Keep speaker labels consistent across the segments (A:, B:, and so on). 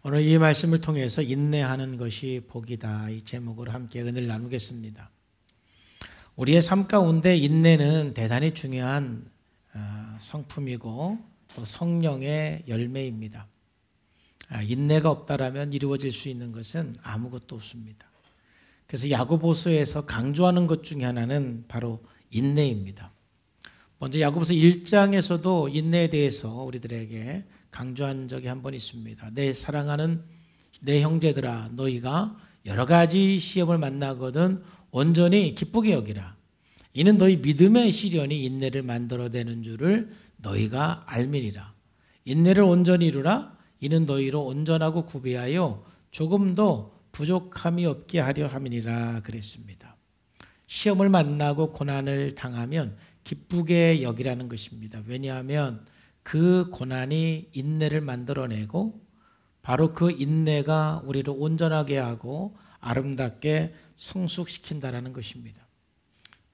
A: 오늘 이 말씀을 통해서 인내하는 것이 복이다, 이 제목으로 함께 은혜를 나누겠습니다. 우리의 삶 가운데 인내는 대단히 중요한 성품이고 또 성령의 열매입니다. 인내가 없다라면 이루어질 수 있는 것은 아무것도 없습니다. 그래서 야고보서에서 강조하는 것 중에 하나는 바로 인내입니다. 먼저 야고보서 1장에서도 인내에 대해서 우리들에게 강조한 적이 한 번 있습니다. 내 사랑하는 내 형제들아, 너희가 여러 가지 시험을 만나거든 온전히 기쁘게 여기라. 이는 너희 믿음의 시련이 인내를 만들어내는 줄을 너희가 알미니라. 인내를 온전히 이루라. 이는 너희로 온전하고 구비하여 조금도 부족함이 없게 하려 함이니라 그랬습니다. 시험을 만나고 고난을 당하면 기쁘게 여기라는 것입니다. 왜냐하면 그 고난이 인내를 만들어내고 바로 그 인내가 우리를 온전하게 하고 아름답게 성숙시킨다는 것입니다.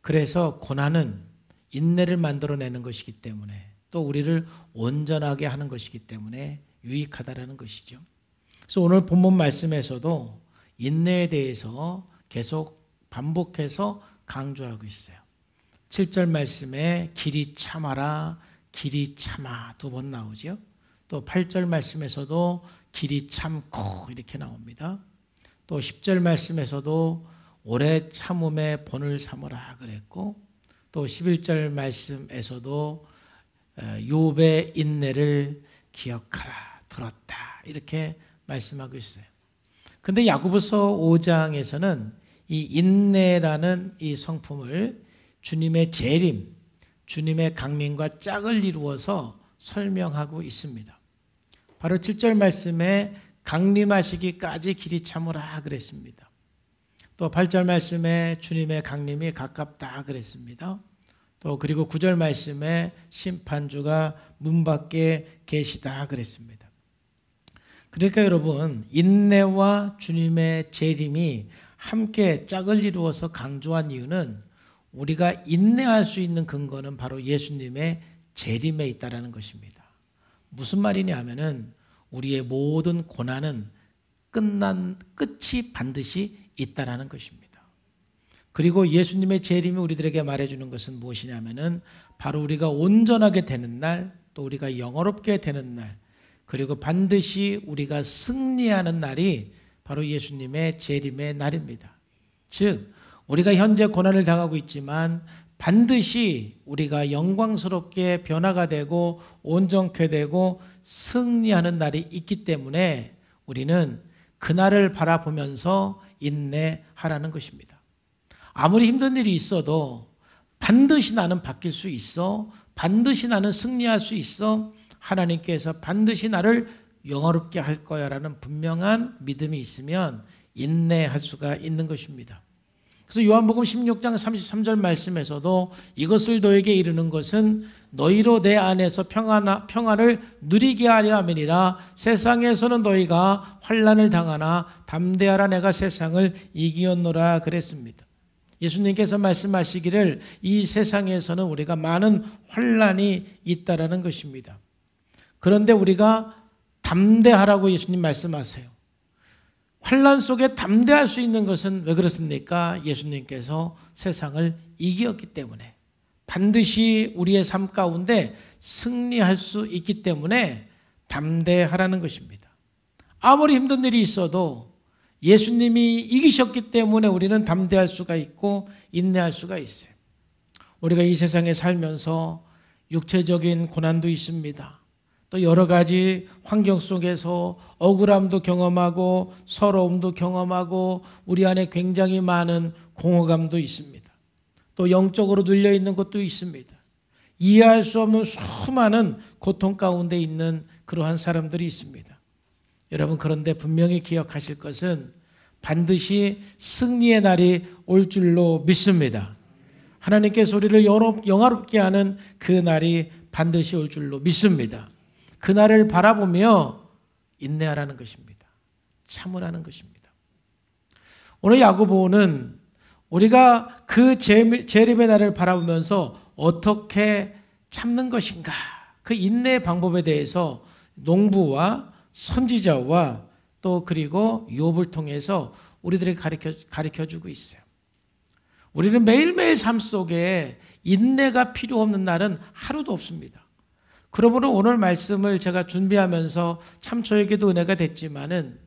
A: 그래서 고난은 인내를 만들어내는 것이기 때문에 또 우리를 온전하게 하는 것이기 때문에 유익하다는 것이죠. 그래서 오늘 본문 말씀에서도 인내에 대해서 계속 반복해서 강조하고 있어요. 7절 말씀에 길이 참아라, 길이 참아 두 번 나오죠. 또 8절 말씀에서도 길이 참고 이렇게 나옵니다. 또 10절 말씀에서도 오래 참음의 본을 삼으라 그랬고, 또 11절 말씀에서도 욥의 인내를 기억하라, 들었다 이렇게 말씀하고 있어요. 그런데 야고보서 5장에서는 이 인내라는 이 성품을 주님의 재림, 주님의 강림과 짝을 이루어서 설명하고 있습니다. 바로 7절 말씀에 강림하시기까지 길이 참으라 그랬습니다. 또 8절 말씀에 주님의 강림이 가깝다 그랬습니다. 또 그리고 9절 말씀에 심판주가 문 밖에 계시다 그랬습니다. 그러니까 여러분, 인내와 주님의 재림이 함께 짝을 이루어서 강조한 이유는 우리가 인내할 수 있는 근거는 바로 예수님의 재림에 있다는 것입니다. 무슨 말이냐면은 우리의 모든 고난은 끝이 반드시 있다는 것입니다. 그리고 예수님의 재림이 우리들에게 말해주는 것은 무엇이냐면은 바로 우리가 온전하게 되는 날, 또 우리가 영화롭게 되는 날, 그리고 반드시 우리가 승리하는 날이 바로 예수님의 재림의 날입니다. 즉 우리가 현재 고난을 당하고 있지만 반드시 우리가 영광스럽게 변화가 되고 온전케 되고 승리하는 날이 있기 때문에 우리는 그날을 바라보면서 인내하라는 것입니다. 아무리 힘든 일이 있어도 반드시 나는 바뀔 수 있어, 반드시 나는 승리할 수 있어, 하나님께서 반드시 나를 영화롭게 할 거야 라는 분명한 믿음이 있으면 인내할 수가 있는 것입니다. 그래서 요한복음 16장 33절 말씀에서도 이것을 너에게 이르는 것은 너희로 내 안에서 평안을 누리게 하려 함이니라. 세상에서는 너희가 환난을 당하나 담대하라, 내가 세상을 이기었노라 그랬습니다. 예수님께서 말씀하시기를 이 세상에서는 우리가 많은 환난이 있다라는 것입니다. 그런데 우리가 담대하라고 예수님 말씀하세요. 환난 속에 담대할 수 있는 것은 왜 그렇습니까? 예수님께서 세상을 이기었기 때문에, 반드시 우리의 삶 가운데 승리할 수 있기 때문에 담대하라는 것입니다. 아무리 힘든 일이 있어도 예수님이 이기셨기 때문에 우리는 담대할 수가 있고 인내할 수가 있어요. 우리가 이 세상에 살면서 육체적인 고난도 있습니다. 또 여러 가지 환경 속에서 억울함도 경험하고 서러움도 경험하고 우리 안에 굉장히 많은 공허감도 있습니다. 또 영적으로 눌려있는 것도 있습니다. 이해할 수 없는 수많은 고통 가운데 있는 그러한 사람들이 있습니다. 여러분, 그런데 분명히 기억하실 것은 반드시 승리의 날이 올 줄로 믿습니다. 하나님께서 우리를 영화롭게 하는 그 날이 반드시 올 줄로 믿습니다. 그날을 바라보며 인내하라는 것입니다. 참으라는 것입니다. 오늘 야고보는 우리가 그 재림의 날을 바라보면서 어떻게 참는 것인가, 그 인내의 방법에 대해서 농부와 선지자와 또 그리고 욥을 통해서 우리들에게 가르쳐주고 있어요. 우리는 매일매일 삶 속에 인내가 필요 없는 날은 하루도 없습니다. 그러므로 오늘 말씀을 제가 준비하면서 참 저에게도 은혜가 됐지만은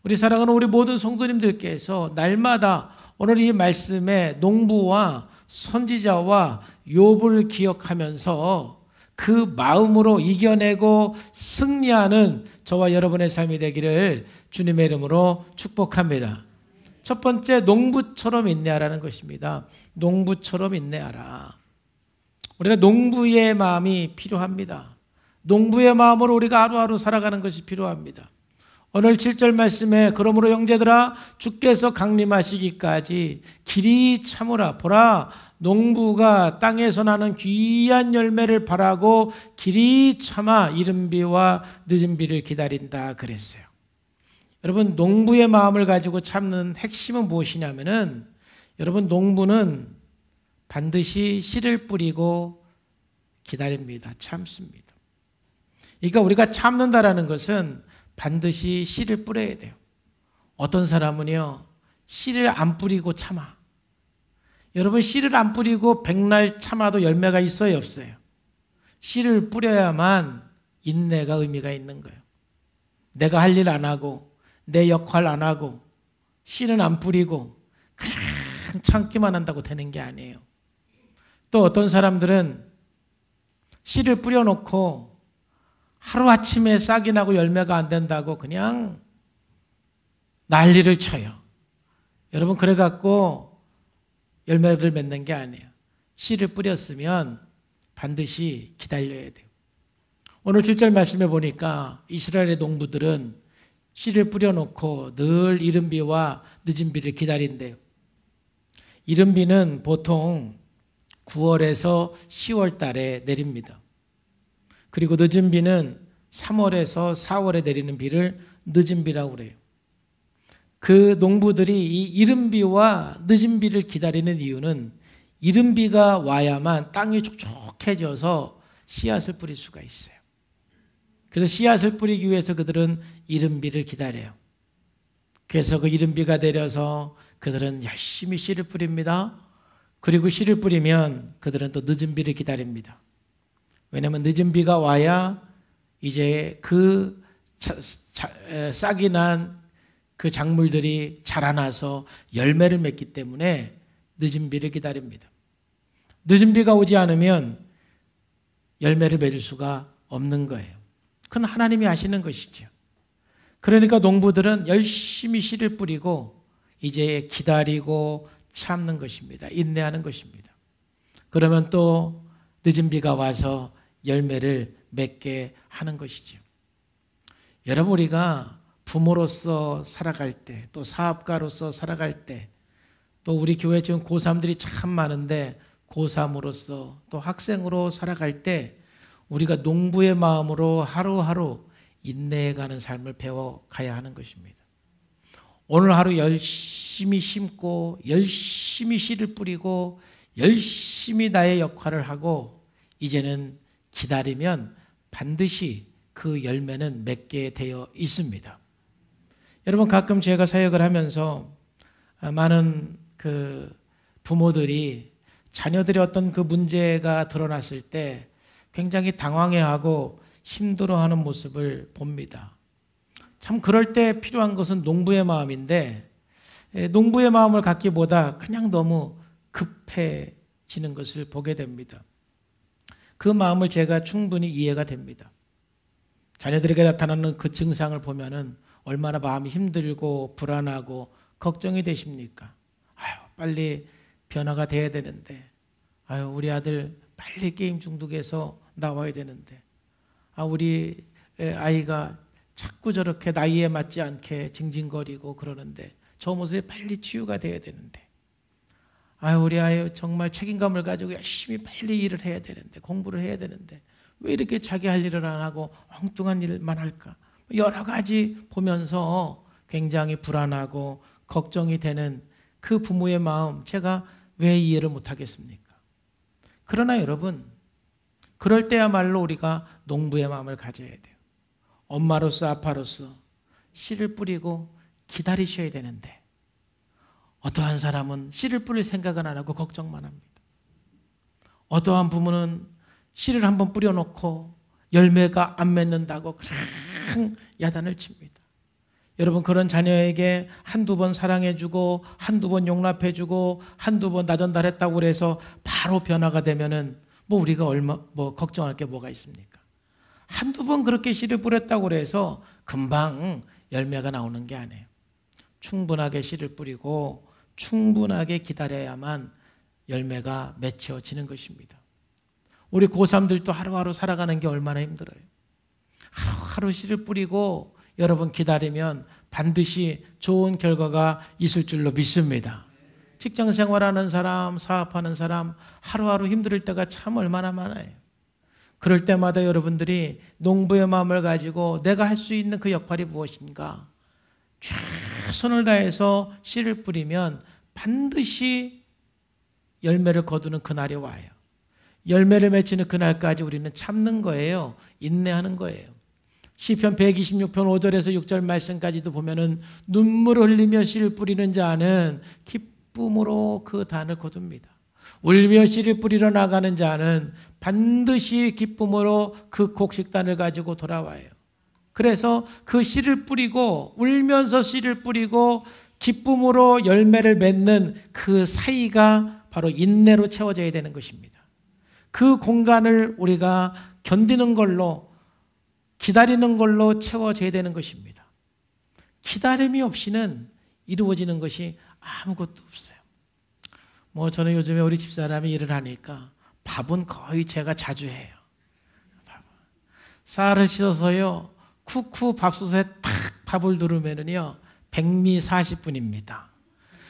A: 우리 사랑하는 우리 모든 성도님들께서 날마다 오늘 이 말씀에 농부와 선지자와 욥을 기억하면서 그 마음으로 이겨내고 승리하는 저와 여러분의 삶이 되기를 주님의 이름으로 축복합니다. 첫 번째, 농부처럼 인내하라는 것입니다. 농부처럼 인내하라. 우리가 농부의 마음이 필요합니다. 농부의 마음으로 우리가 하루하루 살아가는 것이 필요합니다. 오늘 7절 말씀에 그러므로 형제들아 주께서 강림하시기까지 길이 참으라. 보라, 농부가 땅에서 나는 귀한 열매를 바라고 길이 참아 이른 비와 늦은 비를 기다린다 그랬어요. 여러분, 농부의 마음을 가지고 참는 핵심은 무엇이냐면은, 여러분, 농부는 반드시 씨를 뿌리고 기다립니다. 참습니다. 그러니까 우리가 참는다라는 것은 반드시 씨를 뿌려야 돼요. 어떤 사람은요, 씨를 안 뿌리고 참아. 여러분, 씨를 안 뿌리고 백날 참아도 열매가 있어요, 없어요? 씨를 뿌려야만 인내가 의미가 있는 거예요. 내가 할 일 안 하고 내 역할 안 하고 씨는 안 뿌리고 그냥 참기만 한다고 되는 게 아니에요. 또 어떤 사람들은 씨를 뿌려놓고 하루아침에 싹이 나고 열매가 안 된다고 그냥 난리를 쳐요. 여러분, 그래갖고 열매를 맺는 게 아니에요. 씨를 뿌렸으면 반드시 기다려야 돼요. 오늘 7절 말씀에 보니까 이스라엘의 농부들은 씨를 뿌려놓고 늘 이른 비와 늦은 비를 기다린대요. 이른 비는 보통 9월에서 10월 달에 내립니다. 그리고 늦은 비는 3월에서 4월에 내리는 비를 늦은 비라고 그래요. 그 농부들이 이 이른 비와 늦은 비를 기다리는 이유는 이른 비가 와야만 땅이 촉촉해져서 씨앗을 뿌릴 수가 있어요. 그래서 씨앗을 뿌리기 위해서 그들은 이른 비를 기다려요. 그래서 그 이른 비가 내려서 그들은 열심히 씨를 뿌립니다. 그리고 씨를 뿌리면 그들은 또 늦은 비를 기다립니다. 왜냐하면 늦은 비가 와야 이제 그 싹이 난 그 작물들이 자라나서 열매를 맺기 때문에 늦은 비를 기다립니다. 늦은 비가 오지 않으면 열매를 맺을 수가 없는 거예요. 그건 하나님이 아시는 것이죠. 그러니까 농부들은 열심히 씨를 뿌리고 이제 기다리고 참는 것입니다. 인내하는 것입니다. 그러면 또 늦은 비가 와서 열매를 맺게 하는 것이죠. 여러분, 우리가 부모로서 살아갈 때, 또 사업가로서 살아갈 때, 또 우리 교회 지금 고3들이 참 많은데 고3으로서 또 학생으로 살아갈 때 우리가 농부의 마음으로 하루하루 인내해가는 삶을 배워가야 하는 것입니다. 오늘 하루 열심히 심고 열심히 씨를 뿌리고 열심히 나의 역할을 하고 이제는 기다리면 반드시 그 열매는 맺게 되어 있습니다. 여러분, 가끔 제가 사역을 하면서 많은 그 부모들이 자녀들의 어떤 그 문제가 드러났을 때 굉장히 당황해하고 힘들어하는 모습을 봅니다. 참 그럴 때 필요한 것은 농부의 마음인데 농부의 마음을 갖기보다 그냥 너무 급해지는 것을 보게 됩니다. 그 마음을 제가 충분히 이해가 됩니다. 자녀들에게 나타나는 그 증상을 보면은 얼마나 마음이 힘들고 불안하고 걱정이 되십니까? 아유, 빨리 변화가 돼야 되는데, 아유, 우리 아들 빨리 게임 중독에서 나와야 되는데, 아, 우리 아이가 자꾸 저렇게 나이에 맞지 않게 징징거리고 그러는데 저 모습에 빨리 치유가 돼야 되는데, 아유, 우리 아이 정말 책임감을 가지고 열심히 빨리 일을 해야 되는데, 공부를 해야 되는데 왜 이렇게 자기 할 일을 안 하고 엉뚱한 일만 할까? 여러 가지 보면서 굉장히 불안하고 걱정이 되는 그 부모의 마음, 제가 왜 이해를 못하겠습니까? 그러나 여러분, 그럴 때야말로 우리가 농부의 마음을 가져야 돼요. 엄마로서 아빠로서 씨를 뿌리고 기다리셔야 되는데 어떠한 사람은 씨를 뿌릴 생각은 안 하고 걱정만 합니다. 어떠한 부모는 씨를 한번 뿌려놓고 열매가 안 맺는다고 그냥 야단을 칩니다. 여러분, 그런 자녀에게 한두 번 사랑해주고 한두 번 용납해주고 한두 번 나전달했다고 그래서 바로 변화가 되면은 우리가 걱정할 게 뭐가 있습니까? 한두 번 그렇게 씨를 뿌렸다고 그래서 금방 열매가 나오는 게 아니에요. 충분하게 씨를 뿌리고 충분하게 기다려야만 열매가 맺혀지는 것입니다. 우리 고3들도 하루하루 살아가는 게 얼마나 힘들어요. 하루하루 씨를 뿌리고 여러분 기다리면 반드시 좋은 결과가 있을 줄로 믿습니다. 직장 생활하는 사람, 사업하는 사람 하루하루 힘들 때가 참 얼마나 많아요. 그럴 때마다 여러분들이 농부의 마음을 가지고 내가 할 수 있는 그 역할이 무엇인가 최선을 다해서 씨를 뿌리면 반드시 열매를 거두는 그날이 와요. 열매를 맺히는 그날까지 우리는 참는 거예요. 인내하는 거예요. 시편 126편 5절에서 6절 말씀까지도 보면은 눈물을 흘리며 씨를 뿌리는 자는 기쁨으로 그 단을 거둡니다. 울며 씨를 뿌리러 나가는 자는 반드시 기쁨으로 그 곡식단을 가지고 돌아와요. 그래서 그 씨를 뿌리고 울면서 씨를 뿌리고 기쁨으로 열매를 맺는 그 사이가 바로 인내로 채워져야 되는 것입니다. 그 공간을 우리가 견디는 걸로 기다리는 걸로 채워져야 되는 것입니다. 기다림이 없이는 이루어지는 것이 아무것도 없어요. 저는 요즘에 우리 집사람이 일을 하니까 밥은 거의 제가 자주 해요. 쌀을 씻어서요 쿠쿠 밥솥에 탁 밥을 두르면은요 백미 40분입니다.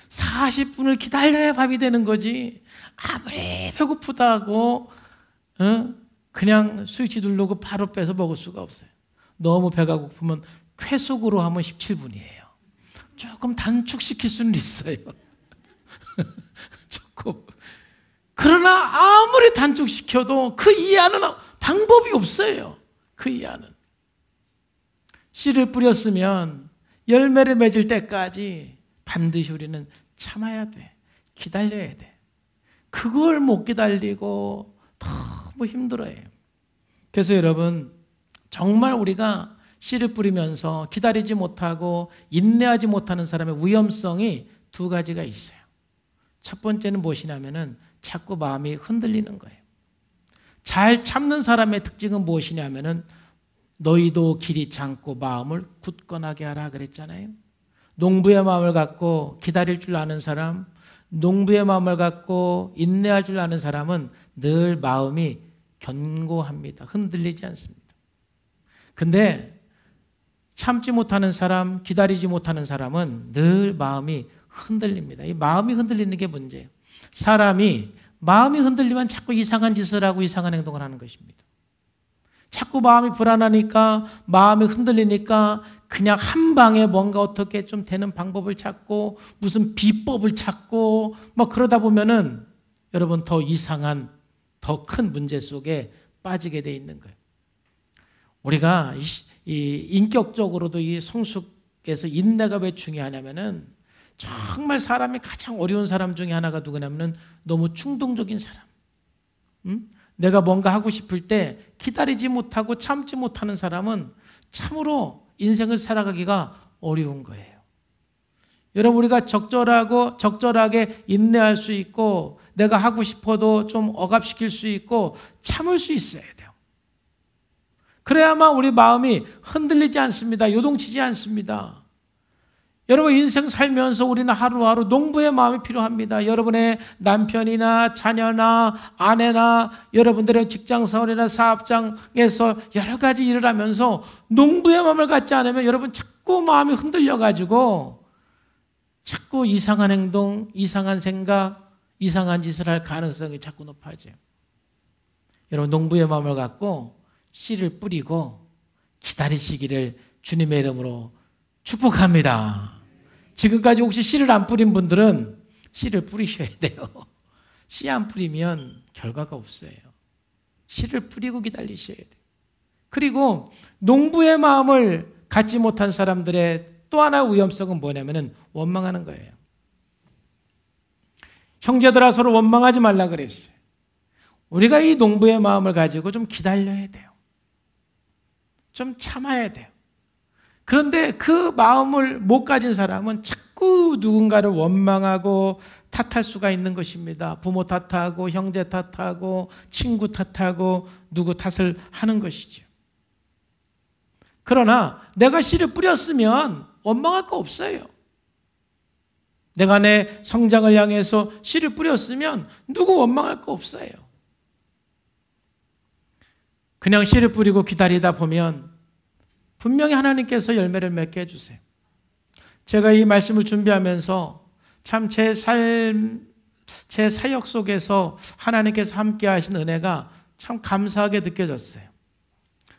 A: 40분을 기다려야 밥이 되는 거지. 아무리 배고프다고 그냥 스위치 누르고 바로 빼서 먹을 수가 없어요. 너무 배가 고프면 쾌속으로 하면 17분이에요. 조금 단축시킬 수는 있어요. 조금. 그러나 아무리 단축시켜도 그 이하는 방법이 없어요. 그 이하는. 씨를 뿌렸으면 열매를 맺을 때까지 반드시 우리는 참아야 돼. 기다려야 돼. 그걸 못 기다리고 너무 힘들어요. 그래서 여러분, 정말 우리가 씨를 뿌리면서 기다리지 못하고 인내하지 못하는 사람의 위험성이 두 가지가 있어요. 첫 번째는 무엇이냐면은 자꾸 마음이 흔들리는 거예요. 잘 참는 사람의 특징은 무엇이냐면은 너희도 길이 참고 마음을 굳건하게 하라 그랬잖아요. 농부의 마음을 갖고 기다릴 줄 아는 사람, 농부의 마음을 갖고 인내할 줄 아는 사람은 늘 마음이 견고합니다. 흔들리지 않습니다. 근데 참지 못하는 사람, 기다리지 못하는 사람은 늘 마음이 흔들립니다. 이 마음이 흔들리는 게 문제예요. 사람이 마음이 흔들리면 자꾸 이상한 짓을 하고 이상한 행동을 하는 것입니다. 자꾸 마음이 불안하니까, 마음이 흔들리니까 그냥 한 방에 뭔가 어떻게 좀 되는 방법을 찾고 무슨 비법을 찾고 그러다 보면은 여러분 더 이상한 더 큰 문제 속에 빠지게 돼 있는 거예요. 우리가 이 인격적으로도 이 성숙에서 인내가 왜 중요하냐면은 정말 사람이 가장 어려운 사람 중에 하나가 누구냐면은 너무 충동적인 사람. 내가 뭔가 하고 싶을 때 기다리지 못하고 참지 못하는 사람은 참으로 인생을 살아가기가 어려운 거예요. 여러분, 우리가 적절하게 인내할 수 있고 내가 하고 싶어도 좀 억압시킬 수 있고 참을 수 있어야 돼요. 그래야만 우리 마음이 흔들리지 않습니다. 요동치지 않습니다. 여러분, 인생 살면서 우리는 하루하루 농부의 마음이 필요합니다. 여러분의 남편이나 자녀나 아내나 여러분들의 직장생활이나 사업장에서 여러 가지 일을 하면서 농부의 마음을 갖지 않으면 여러분 자꾸 마음이 흔들려가지고 자꾸 이상한 행동, 이상한 생각, 이상한 짓을 할 가능성이 자꾸 높아져요. 여러분, 농부의 마음을 갖고 씨를 뿌리고 기다리시기를 주님의 이름으로 축복합니다. 지금까지 혹시 씨를 안 뿌린 분들은 씨를 뿌리셔야 돼요. 씨 안 뿌리면 결과가 없어요. 씨를 뿌리고 기다리셔야 돼요. 그리고 농부의 마음을 갖지 못한 사람들의 또 하나의 위험성은 뭐냐면은 원망하는 거예요. 형제들아 서로 원망하지 말라 그랬어요. 우리가 이 농부의 마음을 가지고 좀 기다려야 돼요. 좀 참아야 돼요. 그런데 그 마음을 못 가진 사람은 자꾸 누군가를 원망하고 탓할 수가 있는 것입니다. 부모 탓하고 형제 탓하고 친구 탓하고 누구 탓을 하는 것이죠. 그러나 내가 씨를 뿌렸으면 원망할 거 없어요. 내가 내 성장을 향해서 씨를 뿌렸으면 누구 원망할 거 없어요. 그냥 씨를 뿌리고 기다리다 보면 분명히 하나님께서 열매를 맺게 해주세요. 제가 이 말씀을 준비하면서 참 제 삶, 제 사역 속에서 하나님께서 함께 하신 은혜가 참 감사하게 느껴졌어요.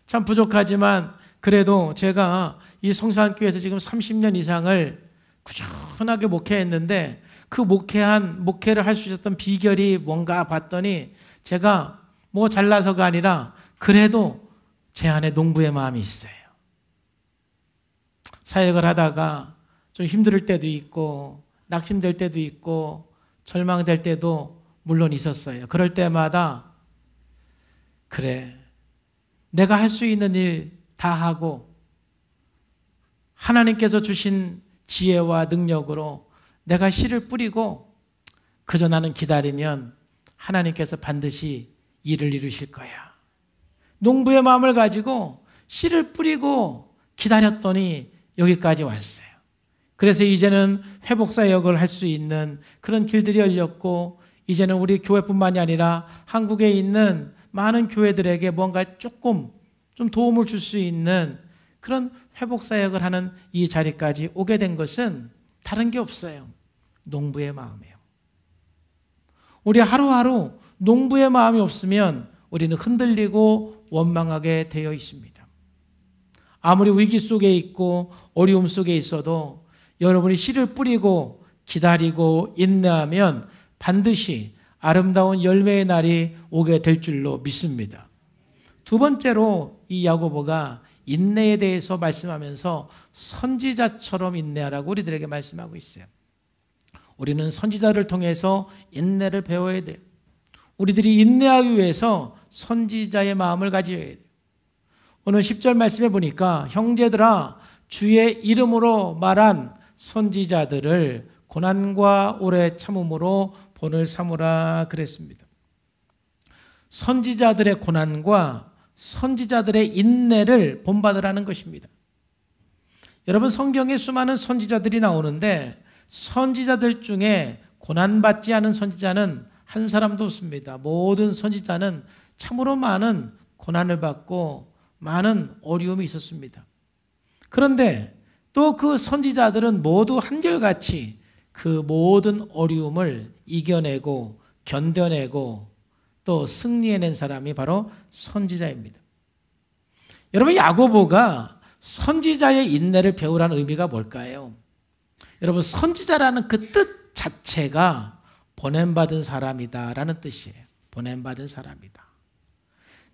A: 참 부족하지만 그래도 제가 이 성산교회에서 지금 30년 이상을 꾸준하게 목회했는데 그 목회를 할 수 있었던 비결이 뭔가 봤더니 제가 뭐 잘나서가 아니라 그래도 제 안에 농부의 마음이 있어요. 사역을 하다가 좀 힘들 때도 있고 낙심될 때도 있고 절망될 때도 물론 있었어요. 그럴 때마다 그래, 내가 할 수 있는 일 다 하고 하나님께서 주신 지혜와 능력으로 내가 씨를 뿌리고 그저 나는 기다리면 하나님께서 반드시 일을 이루실 거야. 농부의 마음을 가지고 씨를 뿌리고 기다렸더니 여기까지 왔어요. 그래서 이제는 회복사역을 할 수 있는 그런 길들이 열렸고 이제는 우리 교회뿐만이 아니라 한국에 있는 많은 교회들에게 뭔가 조금 좀 도움을 줄 수 있는 그런 회복사역을 하는 이 자리까지 오게 된 것은 다른 게 없어요. 농부의 마음이에요. 우리 하루하루 농부의 마음이 없으면 우리는 흔들리고 원망하게 되어 있습니다. 아무리 위기 속에 있고 어려움 속에 있어도 여러분이 씨를 뿌리고 기다리고 인내하면 반드시 아름다운 열매의 날이 오게 될 줄로 믿습니다. 두 번째로 이 야고보가 인내에 대해서 말씀하면서 선지자처럼 인내하라고 우리들에게 말씀하고 있어요. 우리는 선지자를 통해서 인내를 배워야 돼요. 우리들이 인내하기 위해서 선지자의 마음을 가져야 돼요. 오늘 10절 말씀해 보니까 형제들아 주의 이름으로 말한 선지자들을 고난과 오래 참음으로 본을 삼으라 그랬습니다. 선지자들의 고난과 선지자들의 인내를 본받으라는 것입니다. 여러분 성경에 수많은 선지자들이 나오는데 선지자들 중에 고난받지 않은 선지자는 한 사람도 없습니다. 모든 선지자는 참으로 많은 고난을 받고 많은 어려움이 있었습니다. 그런데 또 그 선지자들은 모두 한결같이 그 모든 어려움을 이겨내고 견뎌내고 또 승리해낸 사람이 바로 선지자입니다. 여러분 야고보가 선지자의 인내를 배우라는 의미가 뭘까요? 여러분 선지자라는 그 뜻 자체가 보냄받은 사람이다라는 뜻이에요. 보냄받은 사람이다.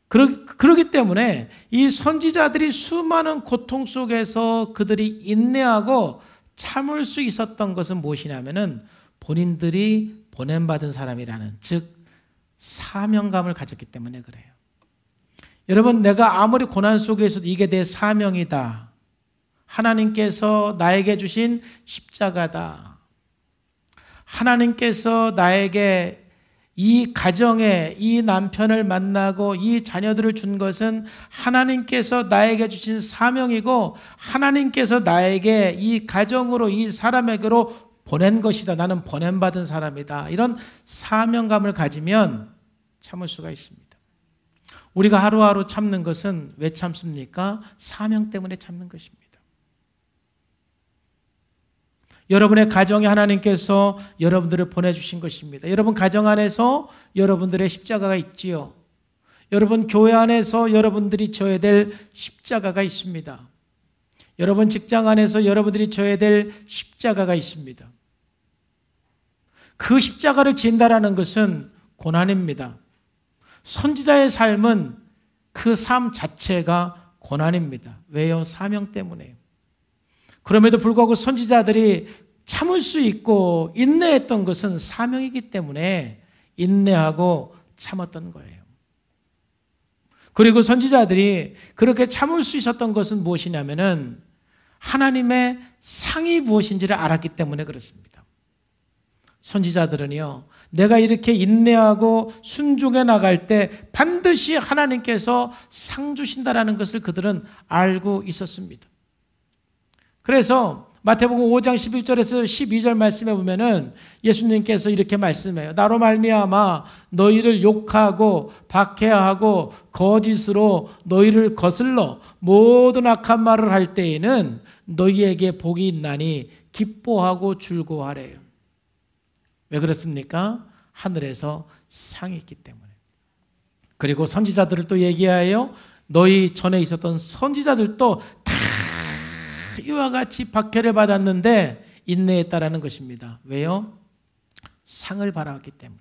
A: 그렇기 때문에 이 선지자들이 수많은 고통 속에서 그들이 인내하고 참을 수 있었던 것은 무엇이냐면은 본인들이 보냄받은 사람이라는 즉 사명감을 가졌기 때문에 그래요. 여러분 내가 아무리 고난 속에서도 이게 내 사명이다. 하나님께서 나에게 주신 십자가다. 하나님께서 나에게 이 가정에 이 남편을 만나고 이 자녀들을 준 것은 하나님께서 나에게 주신 사명이고 하나님께서 나에게 이 가정으로 이 사람에게로 보낸 것이다. 나는 보냄받은 사람이다. 이런 사명감을 가지면 참을 수가 있습니다. 우리가 하루하루 참는 것은 왜 참습니까? 사명 때문에 참는 것입니다. 여러분의 가정에 하나님께서 여러분들을 보내주신 것입니다. 여러분 가정 안에서 여러분들의 십자가가 있지요. 여러분 교회 안에서 여러분들이 져야 될 십자가가 있습니다. 여러분 직장 안에서 여러분들이 져야 될 십자가가 있습니다. 그 십자가를 진다라는 것은 고난입니다. 선지자의 삶은 그 삶 자체가 고난입니다. 왜요? 사명 때문에요. 그럼에도 불구하고 선지자들이 참을 수 있고 인내했던 것은 사명이기 때문에 인내하고 참았던 거예요. 그리고 선지자들이 그렇게 참을 수 있었던 것은 무엇이냐면은 하나님의 상이 무엇인지를 알았기 때문에 그렇습니다. 선지자들은요, 내가 이렇게 인내하고 순종해 나갈 때 반드시 하나님께서 상 주신다라는 것을 그들은 알고 있었습니다. 그래서 마태복음 5장 11절에서 12절 말씀에 보면은 예수님께서 이렇게 말씀해요. 나로 말미암아 너희를 욕하고 박해하고 거짓으로 너희를 거슬러 모든 악한 말을 할 때에는 너희에게 복이 있나니 기뻐하고 즐거워하래요. 왜 그렇습니까? 하늘에서 상이 있기 때문에. 그리고 선지자들을 또 얘기하여 너희 전에 있었던 선지자들도 다 이와 같이 박해를 받았는데 인내했다라는 것입니다. 왜요? 상을 바라왔기 때문에.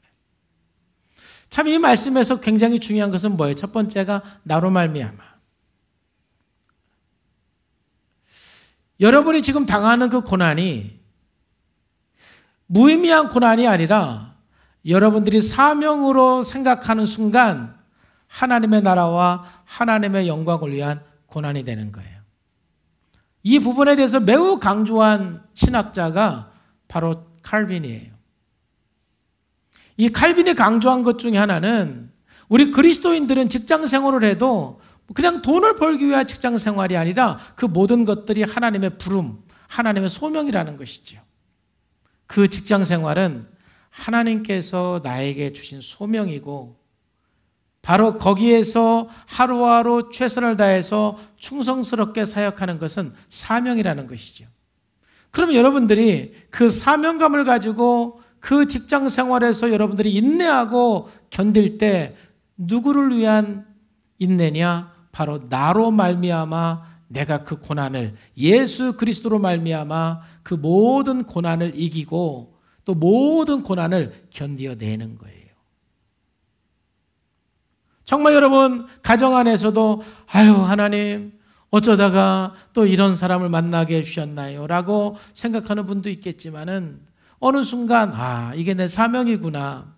A: 참 이 말씀에서 굉장히 중요한 것은 뭐예요? 첫 번째가 나로 말미암아. 여러분이 지금 당하는 그 고난이 무의미한 고난이 아니라 여러분들이 사명으로 생각하는 순간 하나님의 나라와 하나님의 영광을 위한 고난이 되는 거예요. 이 부분에 대해서 매우 강조한 신학자가 바로 칼빈이에요. 이 칼빈이 강조한 것 중에 하나는 우리 그리스도인들은 직장 생활을 해도 그냥 돈을 벌기 위한 직장 생활이 아니라 그 모든 것들이 하나님의 부름, 하나님의 소명이라는 것이죠. 그 직장 생활은 하나님께서 나에게 주신 소명이고 바로 거기에서 하루하루 최선을 다해서 충성스럽게 사역하는 것은 사명이라는 것이죠. 그럼 여러분들이 그 사명감을 가지고 그 직장 생활에서 여러분들이 인내하고 견딜 때 누구를 위한 인내냐? 바로 나로 말미암아 내가 그 고난을 예수 그리스도로 말미암아 그 모든 고난을 이기고 또 모든 고난을 견디어내는 거예요. 정말 여러분 가정 안에서도 아유 하나님 어쩌다가 또 이런 사람을 만나게 해주셨나요? 라고 생각하는 분도 있겠지만은 어느 순간 이게 내 사명이구나.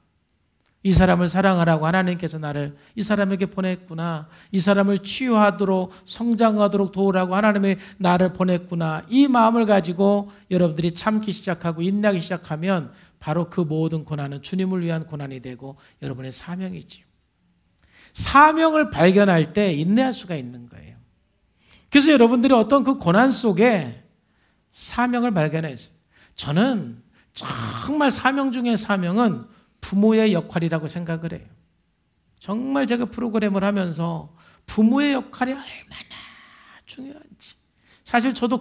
A: 이 사람을 사랑하라고 하나님께서 나를 이 사람에게 보냈구나. 이 사람을 치유하도록 성장하도록 도우라고 하나님이 나를 보냈구나. 이 마음을 가지고 여러분들이 참기 시작하고 인내하기 시작하면 바로 그 모든 고난은 주님을 위한 고난이 되고 여러분의 사명이지요. 사명을 발견할 때 인내할 수가 있는 거예요. 그래서 여러분들이 어떤 그 고난 속에 사명을 발견했어요. 저는 정말 사명 중에 사명은 부모의 역할이라고 생각을 해요. 정말 제가 프로그램을 하면서 부모의 역할이 얼마나 중요한지. 사실 저도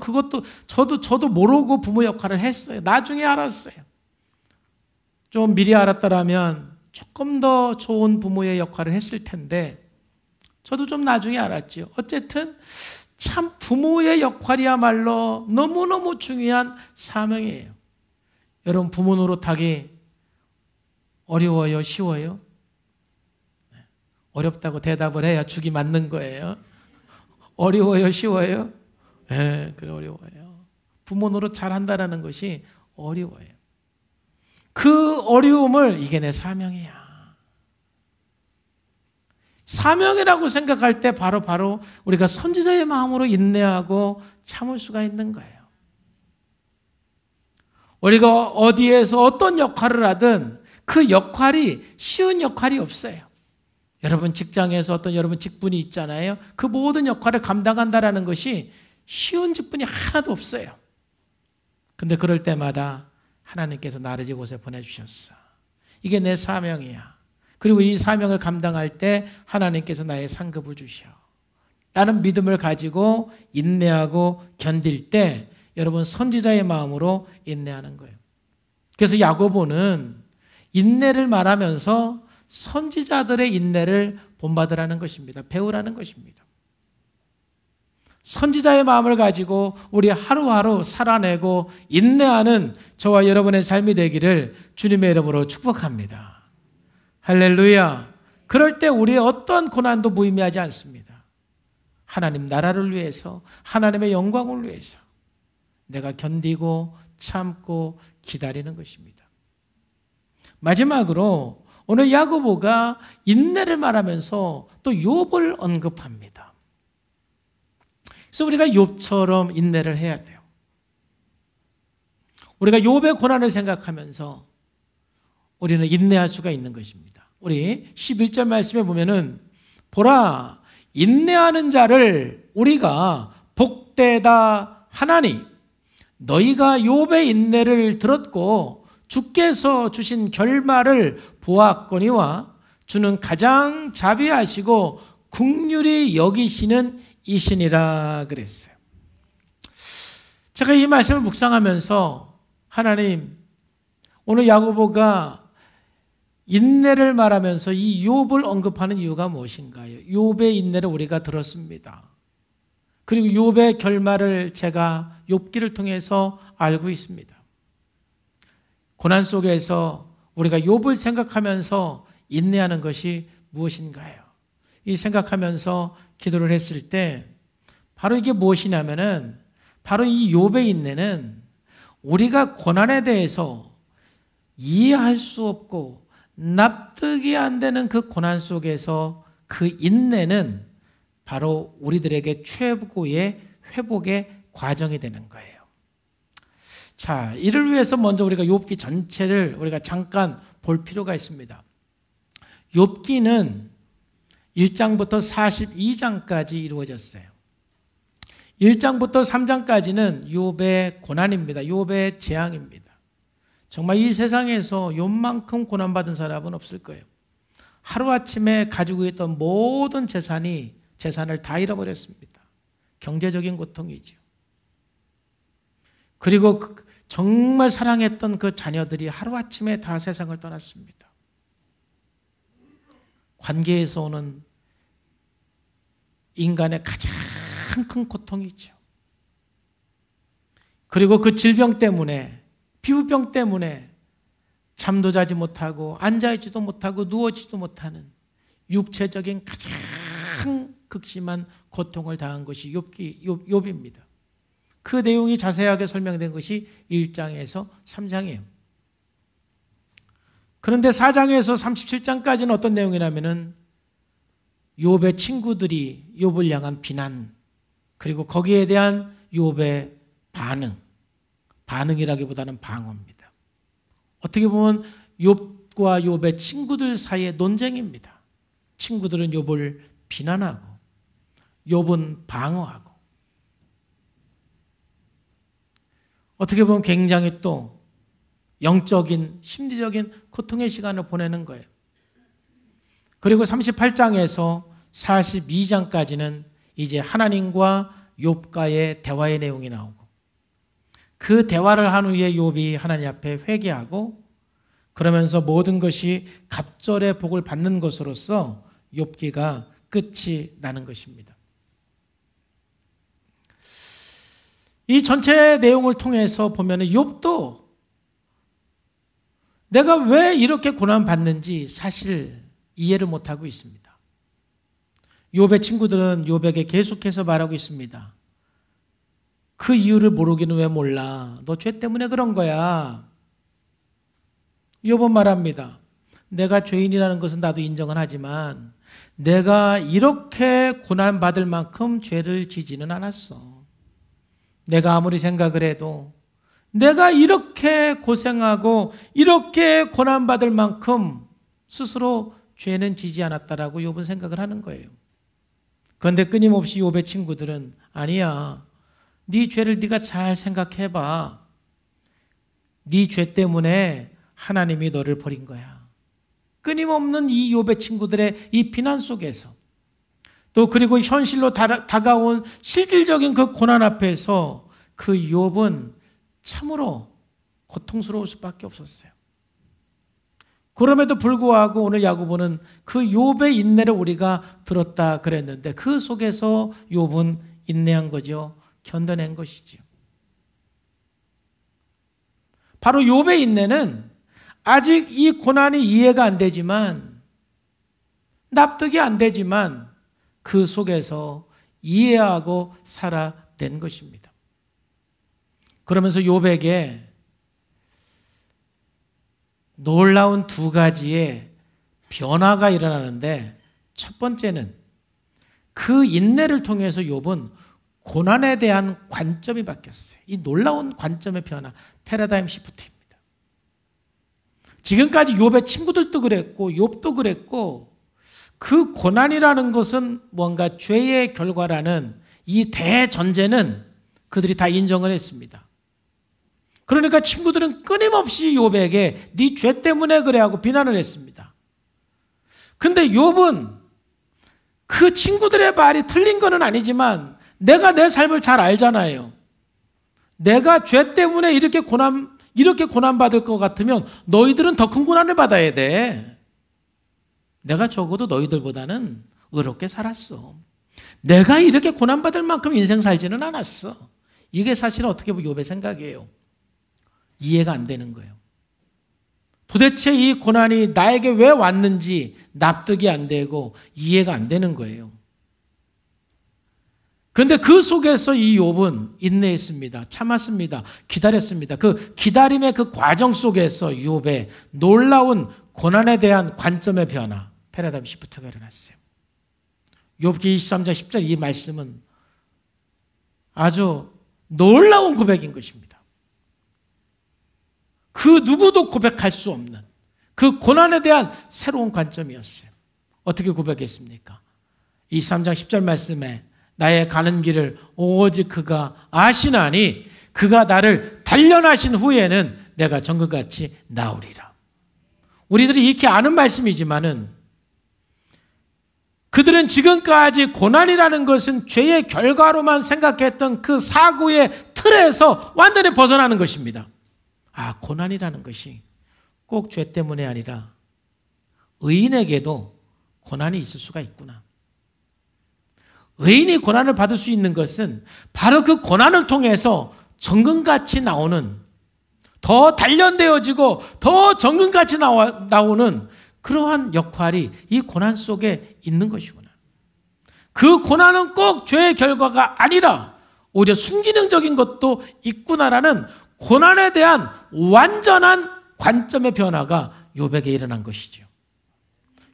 A: 모르고 부모 역할을 했어요. 나중에 알았어요. 좀 미리 알았더라면 조금 더 좋은 부모의 역할을 했을 텐데 저도 좀 나중에 알았죠. 어쨌든 참 부모의 역할이야말로 너무너무 중요한 사명이에요. 여러분 부모 노릇하기 어려워요? 쉬워요? 어렵다고 대답을 해야 죽이 맞는 거예요. 어려워요? 쉬워요? 네, 그래 어려워요. 부모 노릇 잘한다는 것이 어려워요. 그 어려움을 이게 내 사명이야. 사명이라고 생각할 때 바로 우리가 선지자의 마음으로 인내하고 참을 수가 있는 거예요. 우리가 어디에서 어떤 역할을 하든 그 역할이 쉬운 역할이 없어요. 여러분 직장에서 여러분 직분이 있잖아요. 그 모든 역할을 감당한다는 것이 쉬운 직분이 하나도 없어요. 근데 그럴 때마다 하나님께서 나를 이곳에 보내주셨어. 이게 내 사명이야. 그리고 이 사명을 감당할 때 하나님께서 나의 상급을 주셔. 라는 믿음을 가지고 인내하고 견딜 때 여러분 선지자의 마음으로 인내하는 거예요. 그래서 야고보는 인내를 말하면서 선지자들의 인내를 본받으라는 것입니다. 배우라는 것입니다. 선지자의 마음을 가지고 우리 하루하루 살아내고 인내하는 저와 여러분의 삶이 되기를 주님의 이름으로 축복합니다. 할렐루야. 그럴 때 우리의 어떤 고난도 무의미하지 않습니다. 하나님 나라를 위해서, 하나님의 영광을 위해서 내가 견디고 참고 기다리는 것입니다. 마지막으로 오늘 야고보가 인내를 말하면서 또 욥을 언급합니다. 그래서 우리가 욥처럼 인내를 해야 돼요. 우리가 욥의 고난을 생각하면서 우리는 인내할 수가 있는 것입니다. 우리 11절 말씀에 보면은 보라, 인내하는 자를 우리가 복되다 하나니 너희가 욥의 인내를 들었고 주께서 주신 결말을 보았거니와 주는 가장 자비하시고 긍휼히 여기시는 이시니라 그랬어요. 제가 이 말씀을 묵상하면서 하나님, 오늘 야고보가 인내를 말하면서 이 욥을 언급하는 이유가 무엇인가요? 욥의 인내를 우리가 들었습니다. 그리고 욥의 결말을 제가 욥기를 통해서 알고 있습니다. 고난 속에서 우리가 욥을 생각하면서 인내하는 것이 무엇인가요? 이 생각하면서 기도를 했을 때 바로 이게 무엇이냐면은 바로 이 욥의 인내는 우리가 고난에 대해서 이해할 수 없고 납득이 안 되는 그 고난 속에서 그 인내는 바로 우리들에게 최고의 회복의 과정이 되는 거예요. 자, 이를 위해서 먼저 우리가 욥기 전체를 우리가 잠깐 볼 필요가 있습니다. 욥기는 1장부터 42장까지 이루어졌어요. 1장부터 3장까지는 욥의 고난입니다. 욥의 재앙입니다. 정말 이 세상에서 욥만큼 고난받은 사람은 없을 거예요. 하루아침에 가지고 있던 모든 재산을 다 잃어버렸습니다. 경제적인 고통이죠. 그리고 정말 사랑했던 그 자녀들이 하루아침에 다 세상을 떠났습니다. 관계에서 오는 인간의 가장 큰 고통이죠. 그리고 그 질병 때문에, 피부병 때문에 잠도 자지 못하고 앉아있지도 못하고 누워지지도 못하는 육체적인 가장 극심한 고통을 당한 것이 욥입니다. 그 내용이 자세하게 설명된 것이 1장에서 3장이에요. 그런데 4장에서 37장까지는 어떤 내용이냐면은 욥의 친구들이 욥을 향한 비난, 그리고 거기에 대한 욥의 반응이라기보다는 방어입니다. 어떻게 보면 욥과 욥의 친구들 사이의 논쟁입니다. 친구들은 욥을 비난하고 욥은 방어하고, 어떻게 보면 굉장히 또 영적인 심리적인 고통의 시간을 보내는 거예요. 그리고 38장에서 42장까지는 이제 하나님과 욥과의 대화의 내용이 나오고, 그 대화를 한 후에 욥이 하나님 앞에 회개하고 그러면서 모든 것이 갑절의 복을 받는 것으로서 욥기가 끝이 나는 것입니다. 이 전체 내용을 통해서 보면 욥도 내가 왜 이렇게 고난받는지 사실 이해를 못하고 있습니다. 욥의 친구들은 욥에게 계속해서 말하고 있습니다. 그 이유를 모르기는 왜 몰라? 너 죄 때문에 그런 거야. 욥은 말합니다. 내가 죄인이라는 것은 나도 인정은 하지만 내가 이렇게 고난받을 만큼 죄를 지지는 않았어. 내가 아무리 생각을 해도 내가 이렇게 고생하고 이렇게 고난받을 만큼 스스로 죄는 지지 않았다라고 욥은 생각을 하는 거예요. 그런데 끊임없이 욥의 친구들은 아니야. 네 죄를 네가 잘 생각해봐. 네 죄 때문에 하나님이 너를 버린 거야. 끊임없는 이 욥의 친구들의 이 비난 속에서, 또 그리고 현실로 다가온 실질적인 그 고난 앞에서 그 욥은 참으로 고통스러울 수밖에 없었어요. 그럼에도 불구하고 오늘 야고보는 그 욥의 인내를 우리가 들었다 그랬는데 그 속에서 욥은 인내한 거죠. 견뎌낸 것이죠. 바로 욥의 인내는 아직 이 고난이 이해가 안 되지만, 납득이 안 되지만 그 속에서 이해하고 살아낸 것입니다. 그러면서 욥에게 놀라운 두 가지의 변화가 일어나는데, 첫 번째는 그 인내를 통해서 욥은 고난에 대한 관점이 바뀌었어요. 이 놀라운 관점의 변화, 패러다임 시프트입니다. 지금까지 욥의 친구들도 그랬고 욥도 그랬고, 그 고난이라는 것은 뭔가 죄의 결과라는 이 대전제는 그들이 다 인정을 했습니다. 그러니까 친구들은 끊임없이 욥에게 네 죄 때문에 그래 하고 비난을 했습니다. 근데 욥은 그 친구들의 말이 틀린 건 아니지만 내가 내 삶을 잘 알잖아요. 내가 죄 때문에 이렇게 고난받을 것 같으면 너희들은 더 큰 고난을 받아야 돼. 내가 적어도 너희들보다는 의롭게 살았어. 내가 이렇게 고난받을 만큼 인생 살지는 않았어. 이게 사실은 어떻게 보면 욥의 생각이에요. 이해가 안 되는 거예요. 도대체 이 고난이 나에게 왜 왔는지 납득이 안 되고 이해가 안 되는 거예요. 그런데 그 속에서 이 욥은 인내했습니다. 참았습니다. 기다렸습니다. 그 기다림의 그 과정 속에서 욥의 놀라운 고난에 대한 관점의 변화, 패러다임 시프트가 일어났어요. 욥기 23장 10절 이 말씀은 아주 놀라운 고백인 것입니다. 그 누구도 고백할 수 없는 그 고난에 대한 새로운 관점이었어요. 어떻게 고백했습니까? 23장 10절 말씀에 나의 가는 길을 오직 그가 아시나니 그가 나를 단련하신 후에는 내가 정금같이 나으리라. 우리들이 익히 아는 말씀이지만은 그들은 지금까지 고난이라는 것은 죄의 결과로만 생각했던 그 사고의 틀에서 완전히 벗어나는 것입니다. 고난이라는 것이 꼭 죄 때문에 아니라 의인에게도 고난이 있을 수가 있구나. 의인이 고난을 받을 수 있는 것은 바로 그 고난을 통해서 정금같이 나오는, 더 단련되어지고 더 정금같이 나오는 그러한 역할이 이 고난 속에 있는 것이구나. 그 고난은 꼭 죄의 결과가 아니라 오히려 순기능적인 것도 있구나라는 고난에 대한 완전한 관점의 변화가 욥에게 일어난 것이죠.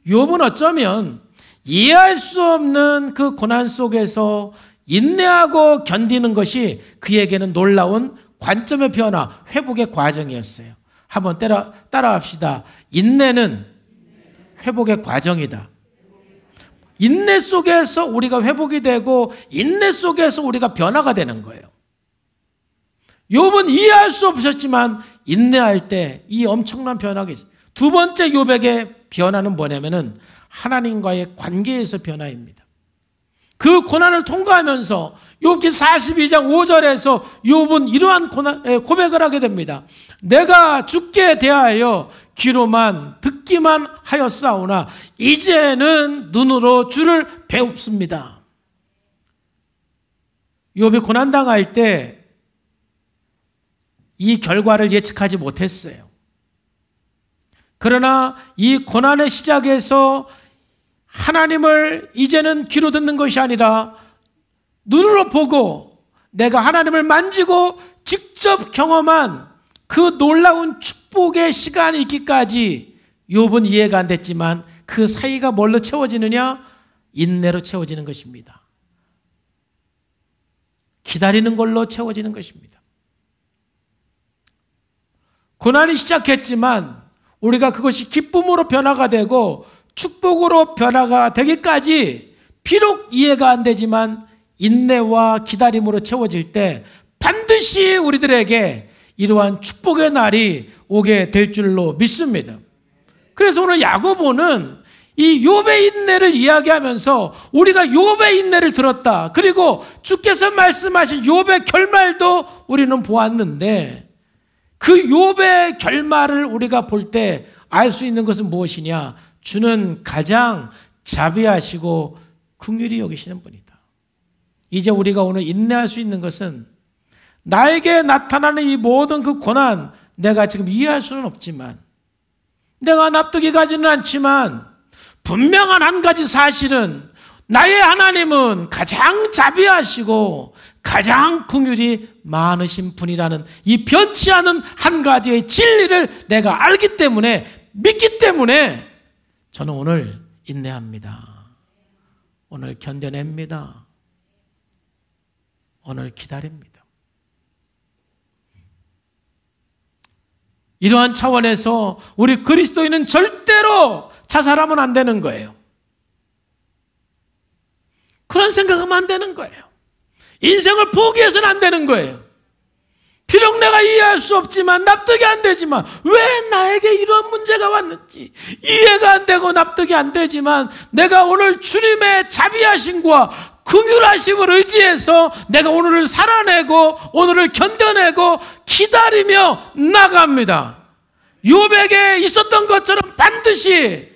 A: 욥은 어쩌면 이해할 수 없는 그 고난 속에서 인내하고 견디는 것이 그에게는 놀라운 관점의 변화, 회복의 과정이었어요. 한번 따라합시다. 인내는 회복의 과정이다. 인내 속에서 우리가 회복이 되고 인내 속에서 우리가 변화가 되는 거예요. 욥은 이해할 수 없었지만 인내할 때 이 엄청난 변화가 있어요. 두 번째 욥에게 변화는 뭐냐면은 하나님과의 관계에서 변화입니다. 그 고난을 통과하면서 욥기 42장 5절에서 욥은 이러한 고백을 하게 됩니다. 내가 주께 대하여 귀로만 듣기만 하였사오나 이제는 눈으로 주를 배웁습니다. 욥이 고난당할 때 이 결과를 예측하지 못했어요. 그러나 이 고난의 시작에서 하나님을 이제는 귀로 듣는 것이 아니라 눈으로 보고 내가 하나님을 만지고 직접 경험한 그 놀라운 축복의 시간이 있기까지 욥은 이해가 안 됐지만 그 사이가 뭘로 채워지느냐? 인내로 채워지는 것입니다. 기다리는 걸로 채워지는 것입니다. 고난이 시작했지만 우리가 그것이 기쁨으로 변화가 되고 축복으로 변화가 되기까지 비록 이해가 안 되지만 인내와 기다림으로 채워질 때 반드시 우리들에게 이러한 축복의 날이 오게 될 줄로 믿습니다. 그래서 오늘 야고보는 이 욥의 인내를 이야기하면서 우리가 욥의 인내를 들었다. 그리고 주께서 말씀하신 욥의 결말도 우리는 보았는데 그 욥의 결말을 우리가 볼 때 알 수 있는 것은 무엇이냐? 주는 가장 자비하시고 긍휼히 여기시는 분이다. 이제 우리가 오늘 인내할 수 있는 것은 나에게 나타나는 이 모든 그 고난, 내가 지금 이해할 수는 없지만, 내가 납득이 가지는 않지만 분명한 한 가지 사실은 나의 하나님은 가장 자비하시고 가장 긍휼이 많으신 분이라는 이 변치 않은 한 가지의 진리를 내가 알기 때문에, 믿기 때문에 저는 오늘 인내합니다. 오늘 견뎌냅니다. 오늘 기다립니다. 이러한 차원에서 우리 그리스도인은 절대로 자살하면 안 되는 거예요. 그런 생각하면 안 되는 거예요. 인생을 포기해서는 안 되는 거예요. 비록 내가 이해할 수 없지만, 납득이 안 되지만, 왜 나에게 이런 문제가 왔는지 이해가 안 되고 납득이 안 되지만, 내가 오늘 주님의 자비하심과 긍휼하심을 의지해서 내가 오늘을 살아내고 오늘을 견뎌내고 기다리며 나갑니다. 욥에게 있었던 것처럼 반드시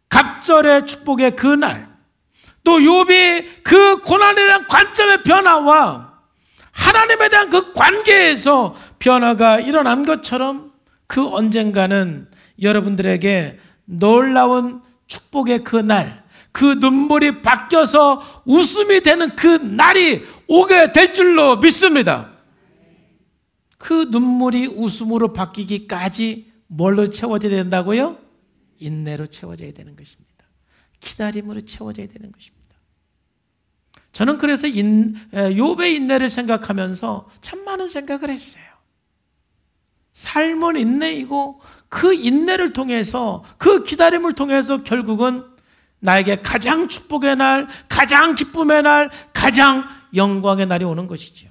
A: 갑절의 축복의 그날, 또 욥이 그 고난에 대한 관점의 변화와 하나님에 대한 그 관계에서 변화가 일어난 것처럼 그 언젠가는 여러분들에게 놀라운 축복의 그 날, 그 눈물이 바뀌어서 웃음이 되는 그 날이 오게 될 줄로 믿습니다. 그 눈물이 웃음으로 바뀌기까지 뭘로 채워져야 된다고요? 인내로 채워져야 되는 것입니다. 기다림으로 채워져야 되는 것입니다. 저는 그래서 욥의 인내를 생각하면서 참 많은 생각을 했어요. 삶은 인내이고 그 인내를 통해서, 그 기다림을 통해서 결국은 나에게 가장 축복의 날, 가장 기쁨의 날, 가장 영광의 날이 오는 것이죠.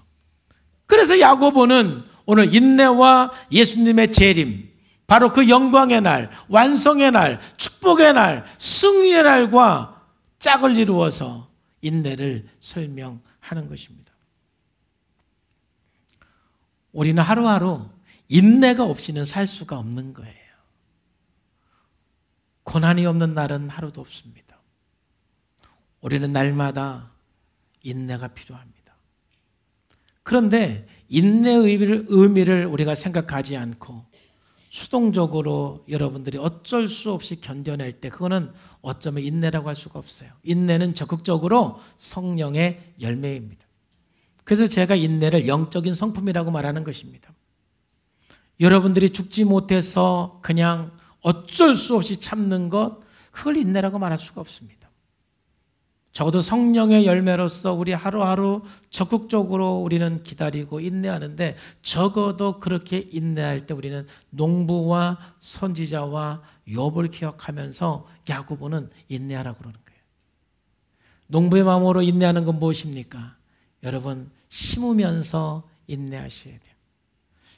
A: 그래서 야고보는 오늘 인내와 예수님의 재림, 바로 그 영광의 날, 완성의 날, 축복의 날, 승리의 날과 짝을 이루어서 인내를 설명하는 것입니다. 우리는 하루하루 인내가 없이는 살 수가 없는 거예요. 고난이 없는 날은 하루도 없습니다. 우리는 날마다 인내가 필요합니다. 그런데 인내의 의미를 우리가 생각하지 않고 수동적으로 여러분들이 어쩔 수 없이 견뎌낼 때, 그거는 어쩌면 인내라고 할 수가 없어요. 인내는 적극적으로 성령의 열매입니다. 그래서 제가 인내를 영적인 성품이라고 말하는 것입니다. 여러분들이 죽지 못해서 그냥 어쩔 수 없이 참는 것, 그걸 인내라고 말할 수가 없습니다. 적어도 성령의 열매로서 우리 하루하루 적극적으로 우리는 기다리고 인내하는데, 적어도 그렇게 인내할 때 우리는 농부와 선지자와 욥을 기억하면서 야고보는 인내하라고 그러는 거예요. 농부의 마음으로 인내하는 건 무엇입니까? 여러분, 심으면서 인내하셔야 돼요.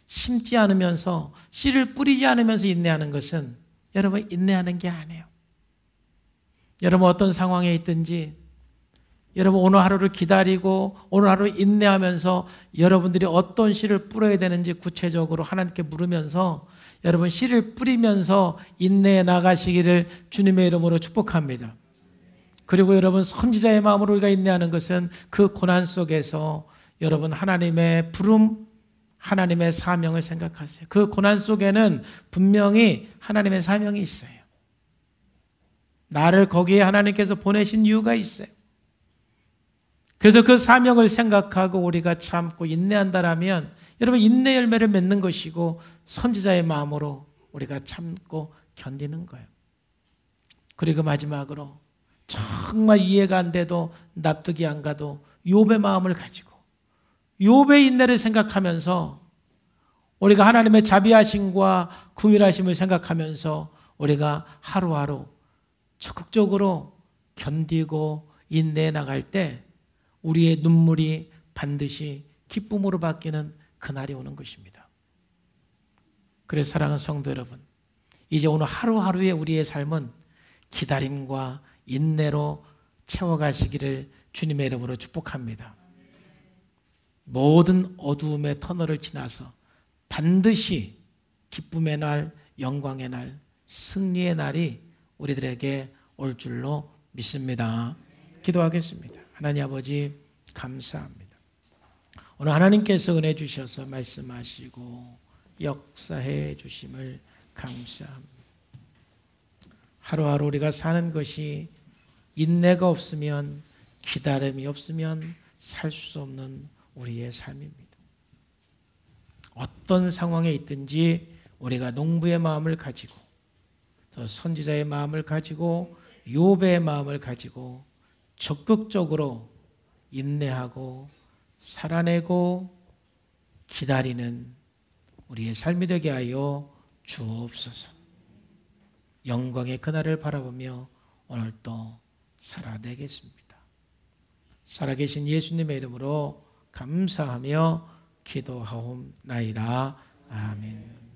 A: 심지 않으면서, 씨를 뿌리지 않으면서 인내하는 것은 여러분 인내하는 게 아니에요. 여러분 어떤 상황에 있든지 여러분 오늘 하루를 기다리고 오늘 하루 인내하면서 여러분들이 어떤 씨를 뿌려야 되는지 구체적으로 하나님께 물으면서 여러분 씨를 뿌리면서 인내해 나가시기를 주님의 이름으로 축복합니다. 그리고 여러분 선지자의 마음으로 우리가 인내하는 것은 그 고난 속에서 여러분 하나님의 부름, 하나님의 사명을 생각하세요. 그 고난 속에는 분명히 하나님의 사명이 있어요. 나를 거기에 하나님께서 보내신 이유가 있어요. 그래서 그 사명을 생각하고 우리가 참고 인내한다라면 여러분 인내 열매를 맺는 것이고, 선지자의 마음으로 우리가 참고 견디는 거예요. 그리고 마지막으로 정말 이해가 안 돼도 납득이 안 가도 욥의 마음을 가지고 욥의 인내를 생각하면서 우리가 하나님의 자비하심과 긍휼하심을 생각하면서 우리가 하루하루 적극적으로 견디고 인내해 나갈 때 우리의 눈물이 반드시 기쁨으로 바뀌는 그날이 오는 것입니다. 그래서 사랑하는 성도 여러분, 이제 오늘 하루하루의 우리의 삶은 기다림과 인내로 채워가시기를 주님의 이름으로 축복합니다. 모든 어두움의 터널을 지나서 반드시 기쁨의 날, 영광의 날, 승리의 날이 우리들에게 올 줄로 믿습니다. 기도하겠습니다. 하나님 아버지 감사합니다. 오늘 하나님께서 은혜 주셔서 말씀하시고 역사해 주심을 감사합니다. 하루하루 우리가 사는 것이 인내가 없으면, 기다림이 없으면 살 수 없는 우리의 삶입니다. 어떤 상황에 있든지 우리가 농부의 마음을 가지고, 또 선지자의 마음을 가지고, 욥의 마음을 가지고 적극적으로 인내하고 살아내고 기다리는 우리의 삶이 되게 하여 주옵소서. 영광의 그날을 바라보며 오늘도 살아내겠습니다. 살아계신 예수님의 이름으로 감사하며 기도하옵나이다. 아멘.